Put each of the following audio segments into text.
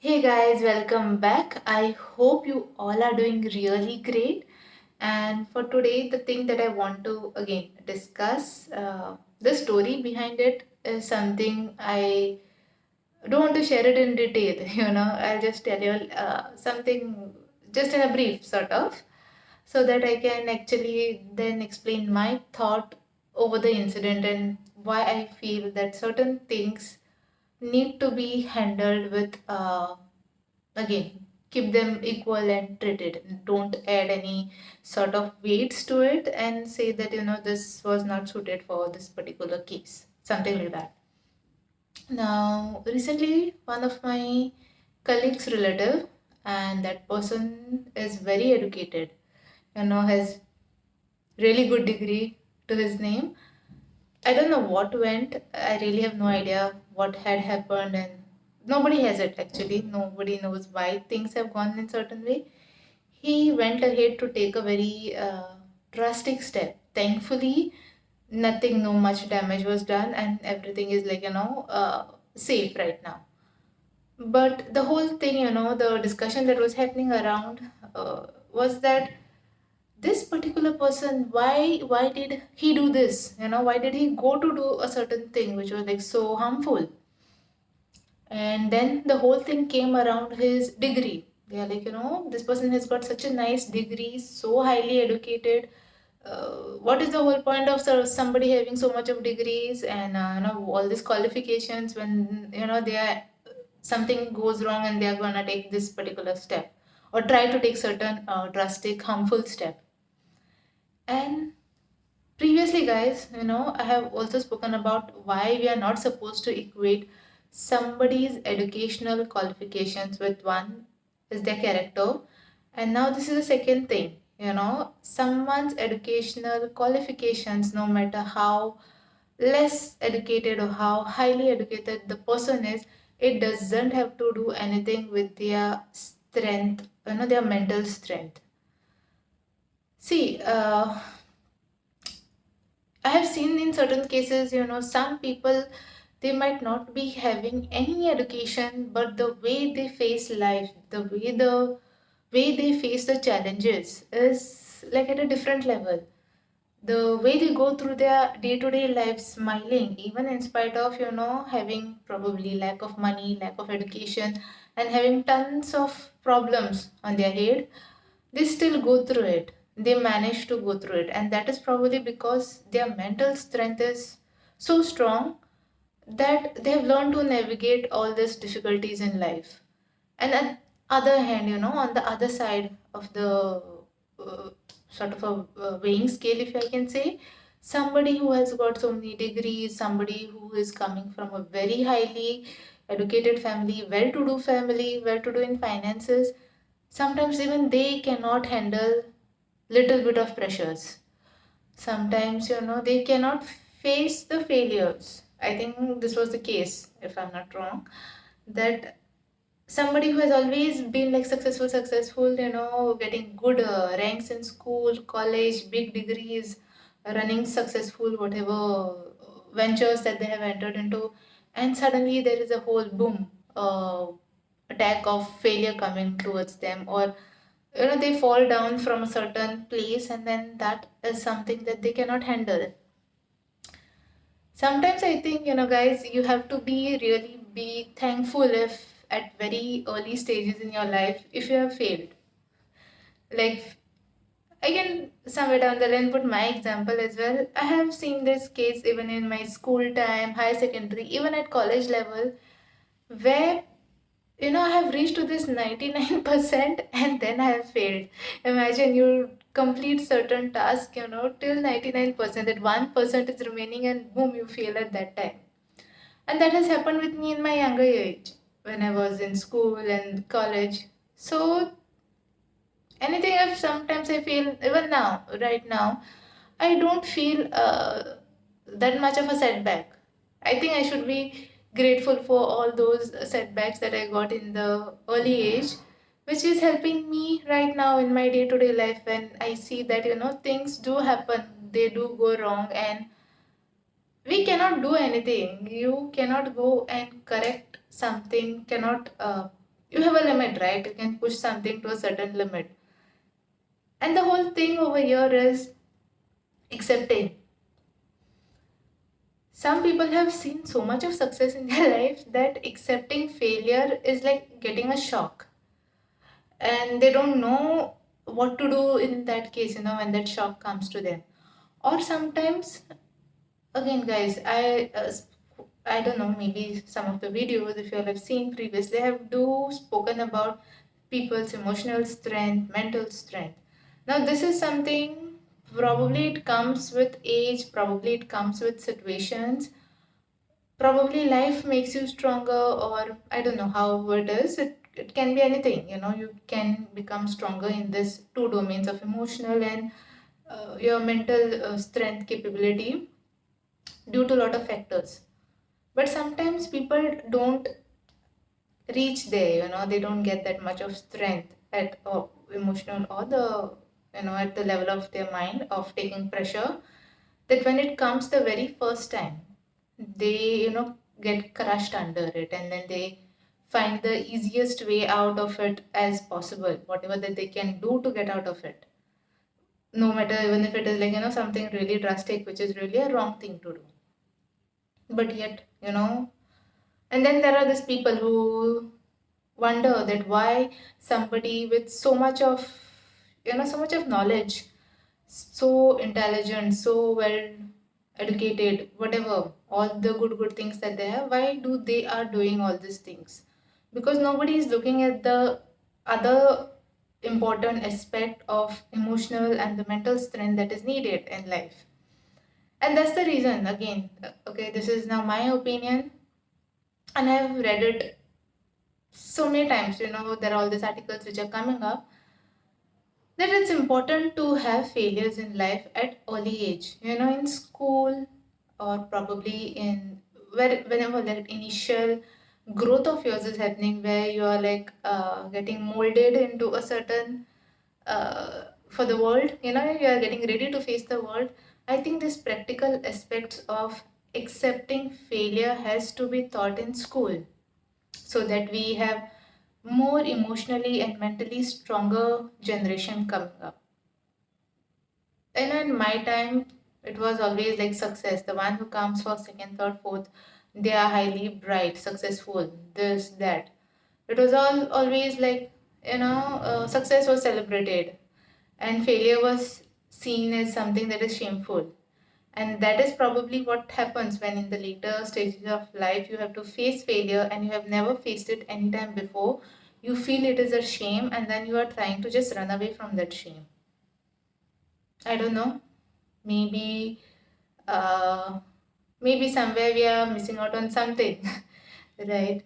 Hey guys, welcome back. I hope you all are doing really great. And for today, the thing that I want to again discuss, the story behind it is something I don't want to share it in detail. I'll just tell you something just in a brief sort of, so that I can actually then explain my thought over the incident and why I feel that certain things need to be handled with again, keep them equal and treated. Don't add any sort of weights to it and say that this was not suited for this particular case, something like that. Now recently one of my colleagues relative, and that person is very educated, has really good degree to his name. I don't know what went. I really have no idea what had happened, and nobody has it actually. Nobody knows why things have gone in certain way. He went ahead to take a very drastic step. Thankfully, nothing, no much damage was done, and everything is safe right now. But the whole thing, the discussion that was happening around was that this particular person, why did he do this, why did he go to do a certain thing which was like so harmful. And then the whole thing came around his degree. They are like, this person has got such a nice degree, so highly educated. What is the whole point of somebody having so much of degrees and all these qualifications when they are something goes wrong and they are gonna take this particular step or try to take certain drastic harmful step. And previously, guys, I have also spoken about why we are not supposed to equate somebody's educational qualifications with one is their character. And now this is the second thing, someone's educational qualifications, no matter how less educated or how highly educated the person is, it doesn't have to do anything with their strength, their mental strength. See, I have seen in certain cases, some people, they might not be having any education, but the way they face life, the way they face the challenges is like at a different level. The way they go through their day-to-day life smiling, even in spite of, having probably lack of money, lack of education, and having tons of problems on their head, they still go through it. They manage to go through it, and that is probably because their mental strength is so strong that they have learned to navigate all these difficulties in life. And on other hand, on the other side of the uh, sort of a weighing scale, if I can say, somebody who has got so many degrees, somebody who is coming from a very highly educated family, well-to-do in finances, sometimes even they cannot handle little bit of pressures. Sometimes, they cannot face the failures. I think this was the case, if I'm not wrong, that somebody who has always been like successful, getting good ranks in school, college, big degrees, running successful whatever ventures that they have entered into, and suddenly there is a whole boom attack of failure coming towards them, or they fall down from a certain place, and then that is something that they cannot handle. Sometimes I think, guys, you have to be thankful if at very early stages in your life, if you have failed. Like, I can somewhere down the line put my example as well. I have seen this case even in my school time, high secondary, even at college level, where I have reached to this 99% and then I have failed. Imagine you complete certain task, till 99%, that 1% is remaining and boom, you fail at that time. And that has happened with me in my younger age when I was in school and college. So anything, if sometimes I feel, even now, right now, I don't feel that much of a setback. I think I should be grateful for all those setbacks that I got in the early age, which is helping me right now in my day to day life when I see that, things do happen, they do go wrong, and we cannot do anything. You cannot go and correct something, cannot you have a limit, right? You can push something to a certain limit. And the whole thing over here is accepting. Some people have seen so much of success in their life that accepting failure is like getting a shock, and they don't know what to do in that case, when that shock comes to them. Or sometimes, again, guys, I don't know, maybe some of the videos, if you all have seen previously, I have do spoken about people's emotional strength, mental strength. Now, this is something, probably it comes with age, probably it comes with situations, probably life makes you stronger, or I don't know how it is. It can be anything, you can become stronger in this two domains of emotional and your mental strength capability due to a lot of factors. But sometimes people don't reach there, they don't get that much of strength at emotional or the at the level of their mind of taking pressure, that when it comes the very first time, they get crushed under it, and then they find the easiest way out of it as possible, whatever that they can do to get out of it, no matter even if it is like something really drastic, which is really a wrong thing to do. But yet, and then there are these people who wonder that why somebody with so much of so much of knowledge, so intelligent, so well educated, whatever, all the good things that they have, why do they are doing all these things? Because nobody is looking at the other important aspect of emotional and the mental strength that is needed in life. And that's the reason, again, okay, this is now my opinion, and I've read it so many times, there are all these articles which are coming up, that it's important to have failures in life at early age, in school, or probably in whenever that initial growth of yours is happening, where you are like getting molded into a certain for the world, you are getting ready to face the world. I think this practical aspects of accepting failure has to be taught in school, so that we have more emotionally and mentally stronger generation coming up. In my time, it was always like success. The one who comes for second, third, fourth, they are highly bright, successful, this, that. It was all always like, success was celebrated and failure was seen as something that is shameful. And that is probably what happens when in the later stages of life you have to face failure and you have never faced it anytime before. You feel it is a shame, and then you are trying to just run away from that shame. I don't know. Maybe uh, maybe somewhere we are missing out on something, right?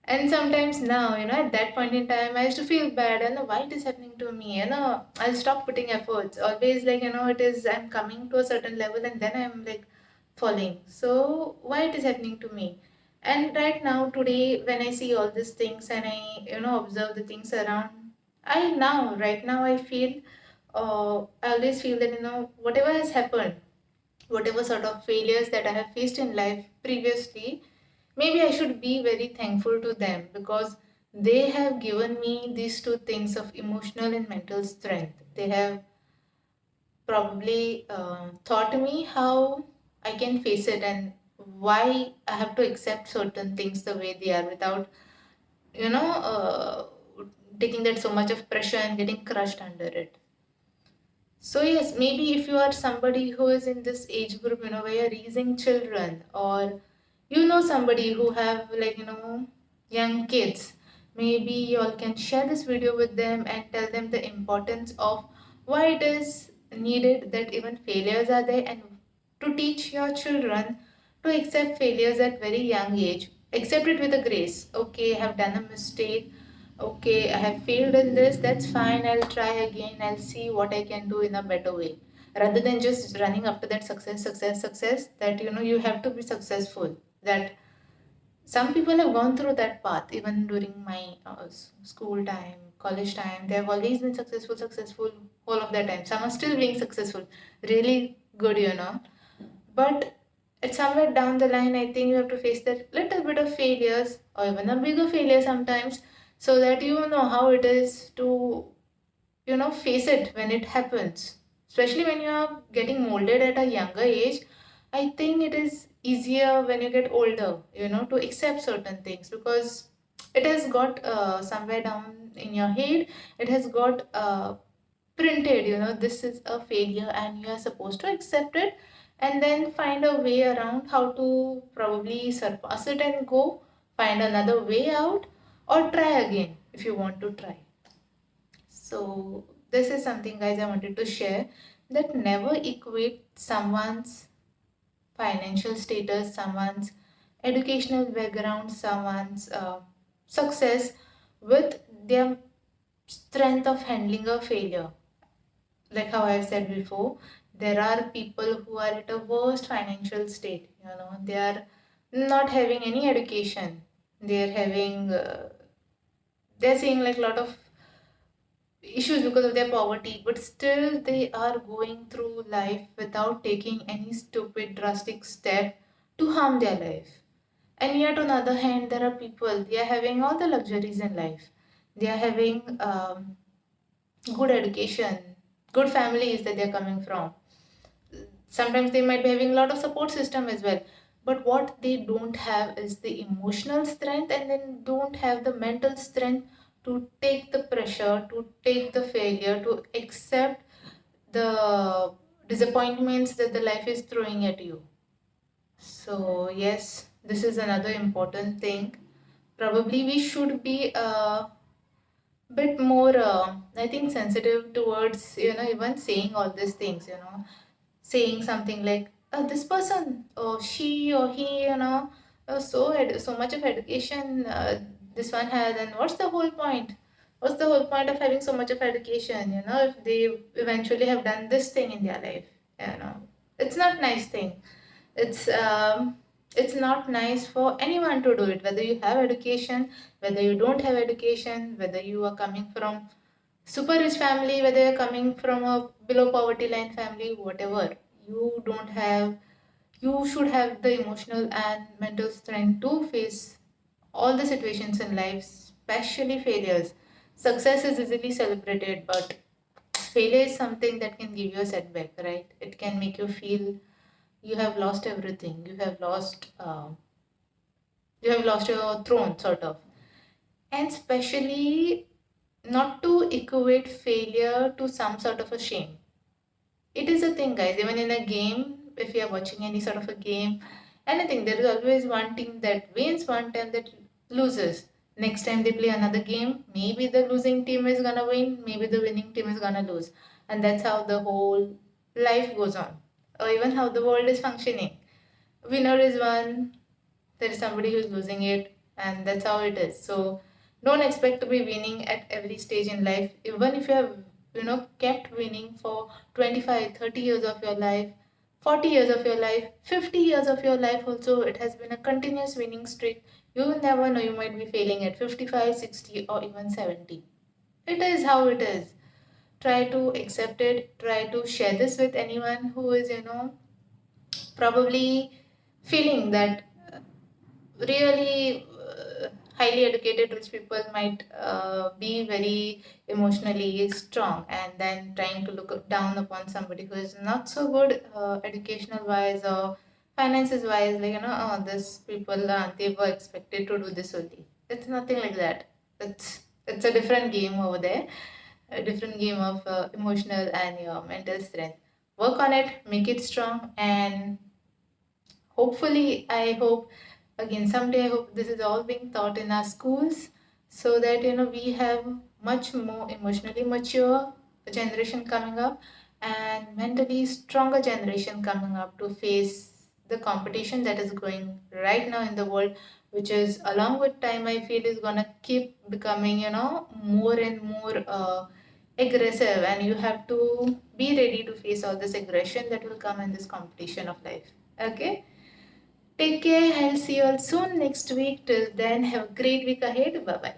And sometimes now, at that point in time, I used to feel bad. I know why it is happening to me. I'll stop putting efforts. Always like, it is, I'm coming to a certain level and then I'm like falling. So why it is happening to me? And right now, today, when I see all these things and I, observe the things around, right now, I feel, I always feel that, whatever has happened, whatever sort of failures that I have faced in life previously, maybe I should be very thankful to them, because they have given me these two things of emotional and mental strength. They have probably taught me how I can face it, and why I have to accept certain things the way they are, without, you know, uh, taking that so much of pressure and getting crushed under it. So yes, maybe if you are somebody who is in this age group, where you're raising children, or somebody who have like, young kids, maybe you all can share this video with them and tell them the importance of why it is needed that even failures are there, and to teach your children to accept failures at very young age. Accept it with a grace. Okay, I have done a mistake. Okay, I have failed in this. That's fine. I'll try again. I'll see what I can do in a better way. Rather than just running after that success, that you have to be successful. That some people have gone through that path even during my school time, college time. They have always been successful all of that time. Some are still being successful. Really good. But at somewhere down the line, I think you have to face that little bit of failures, or even a bigger failure sometimes, so that you know how it is to face it when it happens, especially when you are getting molded at a younger age. I think it is easier when you get older, to accept certain things, because it has got somewhere down in your head, it has got printed, this is a failure and you are supposed to accept it, and then find a way around how to probably surpass it and go find another way out, or try again if you want to try. So, this is something, guys, I wanted to share, that never equate someone's financial status, someone's educational background, someone's success with their strength of handling a failure. Like how I've said before, there are people who are at a worst financial state, they are not having any education, they're having, they're seeing like a lot of issues because of their poverty, but still they are going through life without taking any stupid, drastic step to harm their life. And yet, on the other hand, there are people, they are having all the luxuries in life. They are having good education, good families that they are coming from. Sometimes they might be having a lot of support system as well. But what they don't have is the emotional strength, and then don't have the mental strength to take the pressure, to take the failure, to accept the disappointments that the life is throwing at you. So, yes, this is another important thing. Probably we should be a bit more, I think, sensitive towards, even saying all these things, saying something like, this person, or she or he, so much of education this one has, and what's the whole point? What's the whole point of having so much of education, if they eventually have done this thing in their life? It's not nice thing. It's not nice for anyone to do it, whether you have education, whether you don't have education, whether you are coming from super rich family, whether you're coming from a below poverty line family, whatever. You don't have, you should have the emotional and mental strength to face all the situations in life, especially failures. Success is easily celebrated, but failure is something that can give you a setback, right? It can make you feel you have lost everything. You have lost your throne, sort of. And especially not to equate failure to some sort of a shame. It is a thing, guys. Even in a game, if you are watching any sort of a game, anything, there is always one team that wins, one team that loses. Next time they play another game, maybe the losing team is gonna win, maybe the winning team is gonna lose. And that's how the whole life goes on, or even how the world is functioning. Winner is one, there is somebody who's losing it, and that's how it is. So don't expect to be winning at every stage in life. Even if you have kept winning for 25, 30 years of your life, 40 years of your life, 50 years of your life also, it has been a continuous winning streak. You will never know, you might be failing at 55, 60, or even 70. It is how it is. Try to accept it, try to share this with anyone who is probably feeling that really highly educated rich people might be very emotionally strong, and then trying to look down upon somebody who is not so good educational wise or finances wise, like oh, this people they were expected to do this only. It's nothing like that. It's a different game over there, a different game of emotional and your mental strength. Work on it, make it strong, and hopefully, I hope, again, someday I hope this is all being taught in our schools, so that we have much more emotionally mature generation coming up, and mentally stronger generation coming up to face the competition that is going right now in the world, which is, along with time, I feel is gonna keep becoming more and more aggressive, and you have to be ready to face all this aggression that will come in this competition of life. Okay. Take care. I'll see you all soon next week. Till then, have a great week ahead. Bye bye.